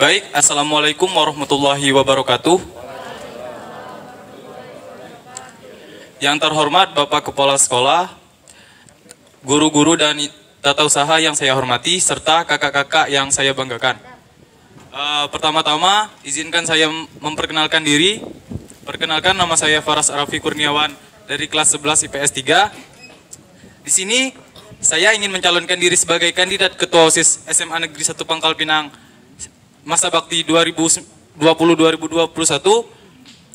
Baik, Assalamualaikum warahmatullahi wabarakatuh. Yang terhormat Bapak Kepala Sekolah, guru-guru dan tata usaha yang saya hormati, serta kakak-kakak yang saya banggakan. Pertama-tama, izinkan saya memperkenalkan diri. Perkenalkan, nama saya Faras Arafi Kurniawan dari kelas 11 IPS 3. Di sini, saya ingin mencalonkan diri sebagai kandidat Ketua OSIS SMA Negeri 1 Pangkal Pinang masa bakti 2020-2021,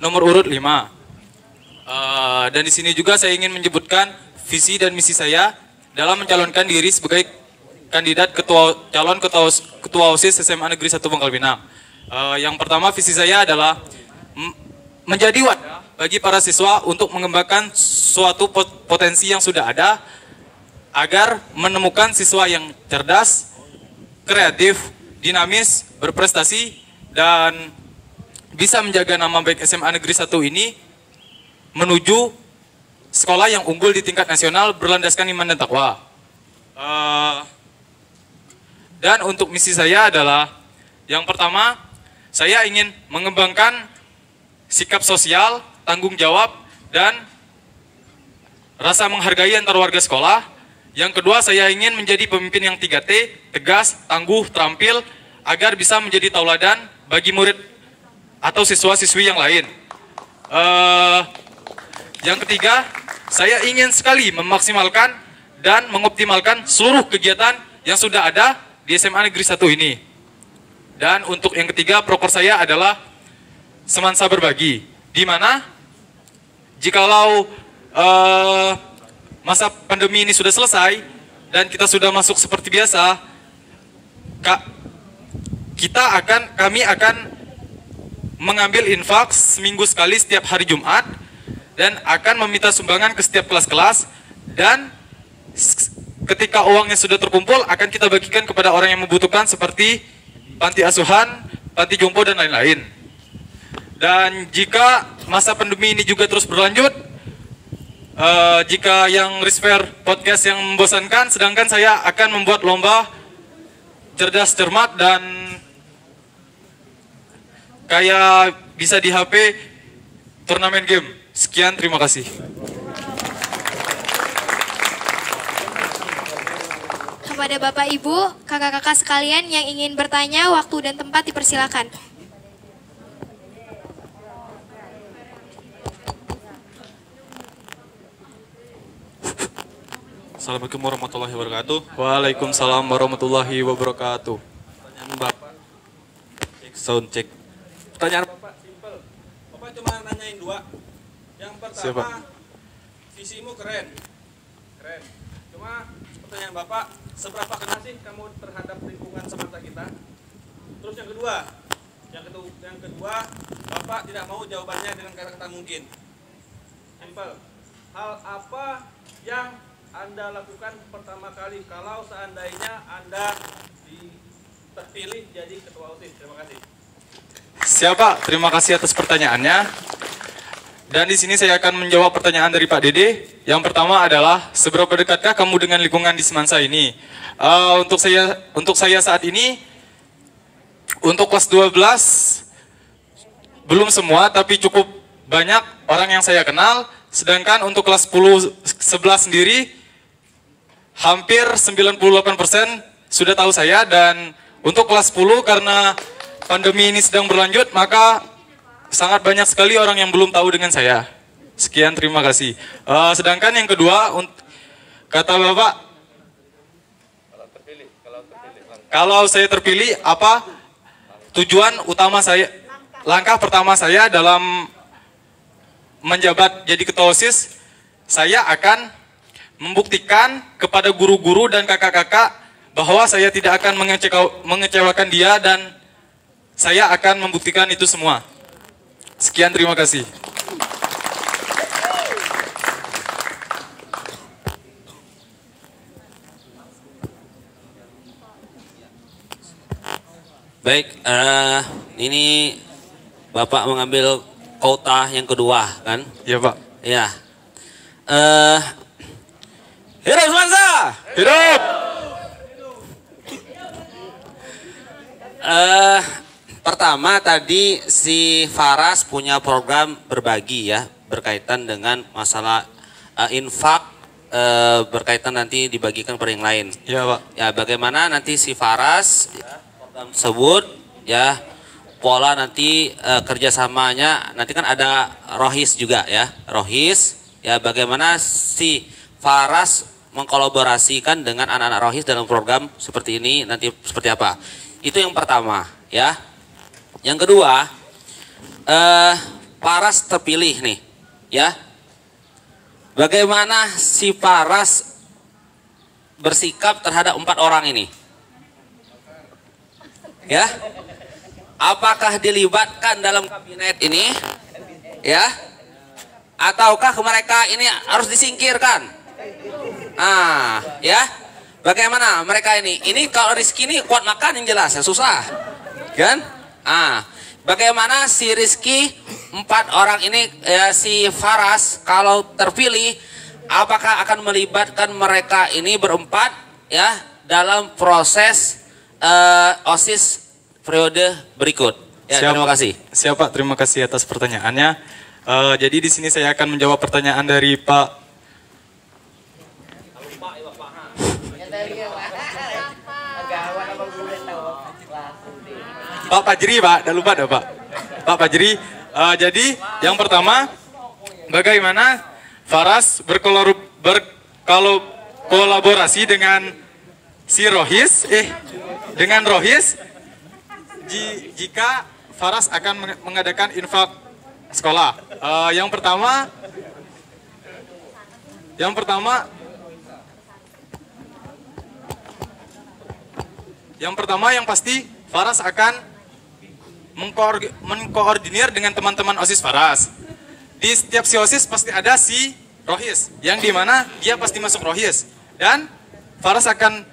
nomor urut 5. Dan di sini juga saya ingin menyebutkan visi dan misi saya dalam mencalonkan diri sebagai kandidat calon ketua OSIS SMA Negeri 1 Pangkal Pinang. Yang pertama, visi saya adalah menjadi wadah bagi para siswa untuk mengembangkan suatu potensi yang sudah ada agar menemukan siswa yang cerdas, kreatif, dinamis, berprestasi, dan bisa menjaga nama baik SMA Negeri 1 ini menuju sekolah yang unggul di tingkat nasional berlandaskan iman dan takwa. Dan untuk misi saya adalah, yang pertama, saya ingin mengembangkan sikap sosial, tanggung jawab, dan rasa menghargai antar warga sekolah. Yang kedua, saya ingin menjadi pemimpin yang 3T, tegas, tangguh, terampil, agar bisa menjadi tauladan bagi murid atau siswa-siswi yang lain. Yang ketiga, saya ingin sekali memaksimalkan dan mengoptimalkan seluruh kegiatan yang sudah ada di SMA Negeri 1 ini. Dan untuk yang ketiga, proker saya adalah semansa berbagi, di mana jikalau masa pandemi ini sudah selesai dan kita sudah masuk seperti biasa, kami akan mengambil infak seminggu sekali setiap hari Jumat, dan akan meminta sumbangan ke setiap kelas-kelas, dan ketika uangnya sudah terkumpul akan kita bagikan kepada orang yang membutuhkan seperti panti asuhan, panti jompo, dan lain-lain. Dan jika masa pandemi ini juga terus berlanjut, jika yang Risper Podcast yang membosankan, sedangkan saya akan membuat lomba cerdas cermat dan kayak bisa di HP turnamen game. Sekian, terima kasih. Kepada Bapak Ibu, kakak-kakak sekalian yang ingin bertanya, waktu dan tempat dipersilakan. Assalamualaikum warahmatullahi wabarakatuh. Waalaikumsalam warahmatullahi wabarakatuh. Pertanyaan Bapak, sound check. Pertanyaan Bapak simpel. Bapak cuma nanyain dua. Yang pertama, siapa? Visimu keren. Keren. Cuma pertanyaan Bapak, seberapa kena sih kamu terhadap lingkungan semata kita? Terus yang kedua, Bapak tidak mau jawabannya dengan kata-kata mungkin. Simpel. Hal apa yang Anda lakukan pertama kali kalau seandainya Anda terpilih jadi ketua OSIS? Terima kasih. Siapa? Terima kasih atas pertanyaannya. Dan di sini saya akan menjawab pertanyaan dari Pak Dede. Yang pertama adalah, seberapa dekatkah kamu dengan lingkungan di Semansa ini? Untuk saya saat ini, untuk kelas 12 belum semua, tapi cukup banyak orang yang saya kenal. Sedangkan untuk kelas 10, 11 sendiri, hampir 98% sudah tahu saya. Dan untuk kelas 10, karena pandemi ini sedang berlanjut, maka sangat banyak sekali orang yang belum tahu dengan saya. Sekian, terima kasih. Sedangkan yang kedua, kata Bapak, kalau saya terpilih, apa tujuan utama saya, langkah pertama saya dalam menjabat jadi ketua OSIS, saya akan membuktikan kepada guru-guru dan kakak-kakak bahwa saya tidak akan mengecewakan dia, dan saya akan membuktikan itu semua. Sekian, terima kasih. Baik, ini Bapak mengambil kota yang kedua, kan? Iya, Pak. Ya. Hidup Semansa! Hidup! Pertama tadi si Faras punya program berbagi ya, berkaitan dengan masalah infak, berkaitan nanti dibagikan pada yang lain. Iya Pak. Ya, bagaimana nanti si Faras ya, program tersebut ya, pola nanti kerjasamanya nanti kan ada rohis juga ya, rohis ya, bagaimana si Faras mengkolaborasikan dengan anak-anak rohis dalam program seperti ini nanti seperti apa. Itu yang pertama ya. Yang kedua, Faras terpilih nih ya. Bagaimana si Faras bersikap terhadap 4 orang ini? Ya. Apakah dilibatkan dalam kabinet ini? Ya. Ataukah mereka ini harus disingkirkan? Ya. Bagaimana mereka ini? Ini kalau Rizky ini kuat makan yang jelas, ya susah. Kan? Bagaimana si Rizky 4 orang ini ya, si Faras kalau terpilih apakah akan melibatkan mereka ini berempat ya dalam proses OSIS periode berikut. Ya, terima kasih. Siapa? Terima kasih atas pertanyaannya. Jadi di sini saya akan menjawab pertanyaan dari Pak Fajri, Pak. Udah lupa dah, Pak. Pak Fajri. Jadi yang pertama, bagaimana Faras berkolaborasi dengan si Rohis, dengan Rohis, jika Faras akan mengadakan infak sekolah. Yang pertama yang pasti Faras akan mengkoordinir dengan teman-teman OSIS Faras. Di setiap si OSIS pasti ada si Rohis, yang dimana dia pasti masuk Rohis. Dan Faras akan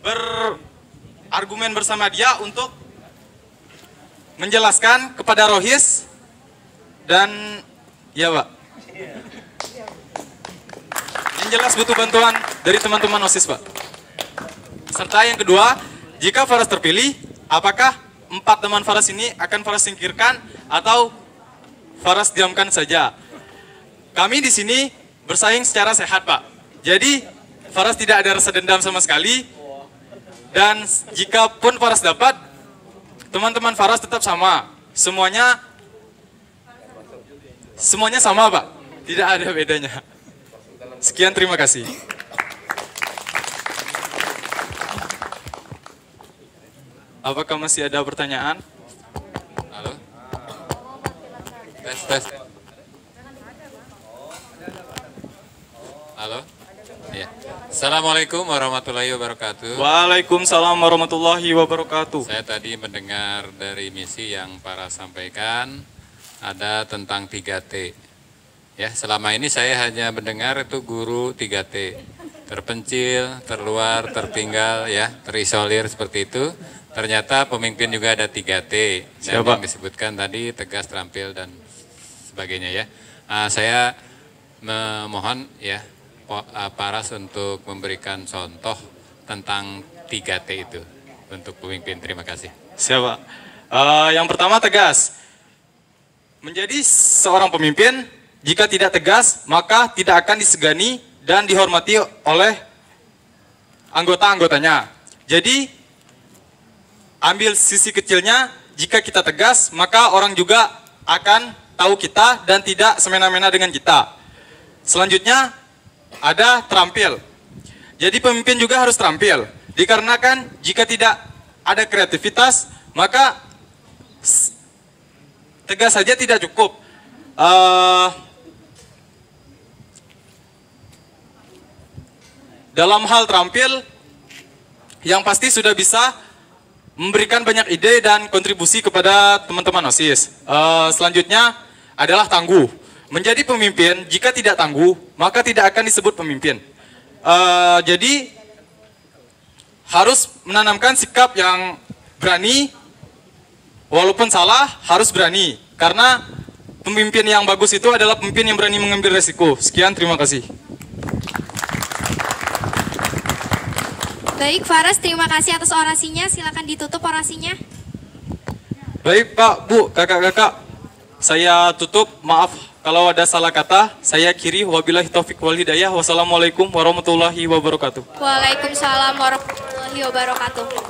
berargumen bersama dia untuk menjelaskan kepada Rohis. Dan ya Pak, yang jelas butuh bantuan dari teman-teman OSIS Pak. Serta yang kedua, jika Faras terpilih, apakah 4 teman Faras ini akan Faras singkirkan atau Faras diamkan saja? Kami di sini bersaing secara sehat, Pak. Jadi Faras tidak ada rasa dendam sama sekali. Dan jika pun Faras dapat, teman-teman Faras tetap sama. Semuanya sama, Pak. Tidak ada bedanya. Sekian, terima kasih. Apakah masih ada pertanyaan? Halo? Tes. Halo? Ya. Assalamualaikum warahmatullahi wabarakatuh. Waalaikumsalam warahmatullahi wabarakatuh. Saya tadi mendengar dari misi yang para sampaikan ada tentang 3T. Ya, selama ini saya hanya mendengar itu guru 3T. Terpencil, terluar, tertinggal, ya, terisolir seperti itu. Ternyata pemimpin juga ada 3T. Dan yang disebutkan tadi tegas, terampil, dan sebagainya ya. Saya memohon ya Faras untuk memberikan contoh tentang 3T itu untuk pemimpin. Terima kasih. Siapa? Yang pertama, tegas. Menjadi seorang pemimpin, jika tidak tegas, maka tidak akan disegani dan dihormati oleh anggota-anggotanya. Jadi ambil sisi kecilnya, jika kita tegas, maka orang juga akan tahu kita dan tidak semena-mena dengan kita. Selanjutnya, ada terampil. Jadi pemimpin juga harus terampil. Dikarenakan jika tidak ada kreativitas, maka tegas saja tidak cukup. Dalam hal terampil, yang pasti sudah bisa memberikan banyak ide dan kontribusi kepada teman-teman OSIS. Selanjutnya adalah tangguh. Menjadi pemimpin, jika tidak tangguh, maka tidak akan disebut pemimpin. Jadi harus menanamkan sikap yang berani, walaupun salah harus berani. Karena pemimpin yang bagus itu adalah pemimpin yang berani mengambil resiko. Sekian, terima kasih. Baik, Faras, terima kasih atas orasinya. Silakan ditutup orasinya. Baik Pak, Bu, kakak-kakak, saya tutup. Maaf kalau ada salah kata. Saya akhiri. Wabillahi taufik wal hidayah. Wassalamualaikum warahmatullahi wabarakatuh. Waalaikumsalam warahmatullahi wabarakatuh.